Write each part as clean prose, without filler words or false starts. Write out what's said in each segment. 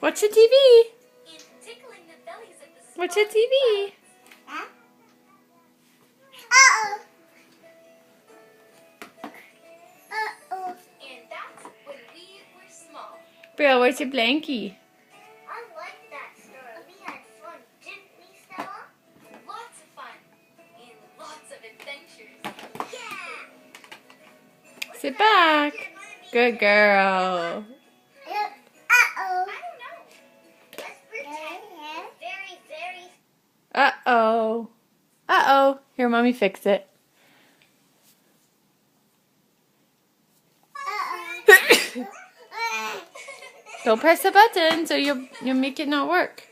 Watch the TV. Watch the TV. Huh? Uh-oh. Uh-oh. And that's when we were small. Bro, where's your blankie? I like that story. We had fun, didn't we, Stella? Lots of fun. And lots of adventures. Yeah. Sit back. Good girl. Uh-oh. I don't know. Let's pretend very, very... Uh-oh. Uh-oh. Here, Mommy, fix it. Uh-oh. Don't press the button so you'll make it not work.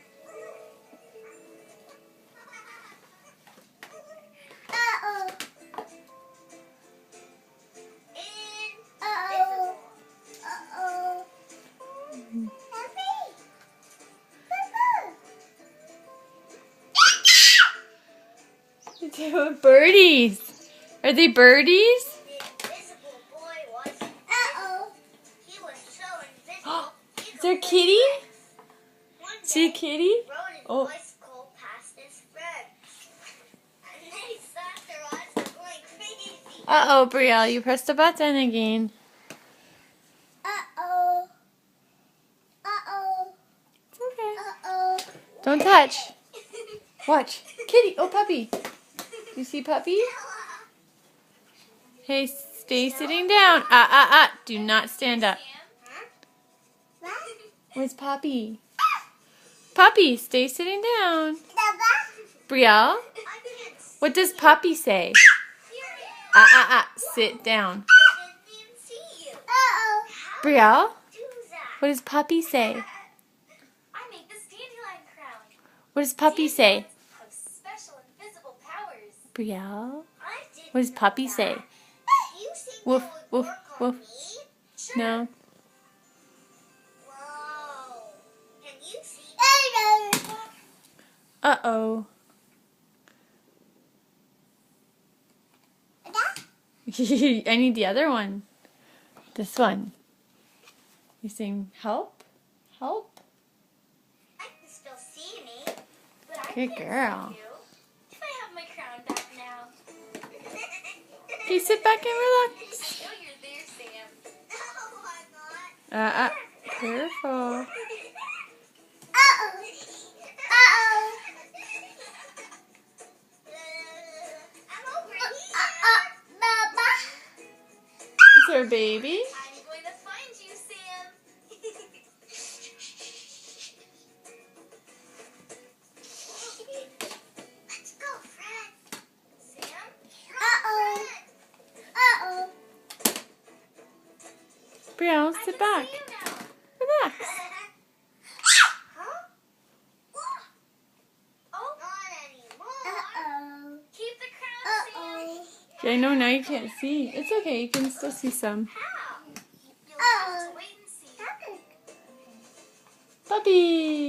Uh-oh. Uh-oh. Uh-oh. Birdies. Are they birdies? The invisible boy was... Uh-oh. He was so invisible. Is there a kitty? One See a day, kitty? he rode his Oh. bicycle past his friend. And they thought their eyes were going crazy. Uh-oh, Brielle, you pressed the button again. Uh-oh. Uh-oh. It's okay. Uh-oh. Don't touch. Watch. Kitty. Oh, puppy. You see puppy? Hey, stay sitting down. Do not stand up. Huh? Where's Poppy? Puppy, stay sitting down. Brielle, I didn't see what does Poppy say? Sit down. I didn't even see you. Uh-oh. Brielle, Do that. what does Poppy say? I made this dandelion crown. What does Poppy say? Dandelions have special invisible powers. Brielle, I didn't what does know Poppy that. say? You think Woof, it would woof, work woof. on me? Sure. No. Whoa. Can you see? Uh-oh. I need the other one. This one. You saying help? Help? I can still see me. But I Good can't girl. see you. If I have my crown back now. Okay, sit back and relax. I know you're there, Sam. Oh, I'm not. Careful. Uh-oh. Uh-oh. I'm over here. Baba. Is there a baby? I'm going to find you, Sam. Let's go, Fred. Sam? Uh-oh. Uh-oh. Brielle, I sit can back. see you now. Relax. Huh? Oh, Not anymore. Uh-oh. keep the crown, Sam. Uh-oh. Okay, I know now you can't see. It's okay, you can still see some. How? You'll have to wait and see. Puppy!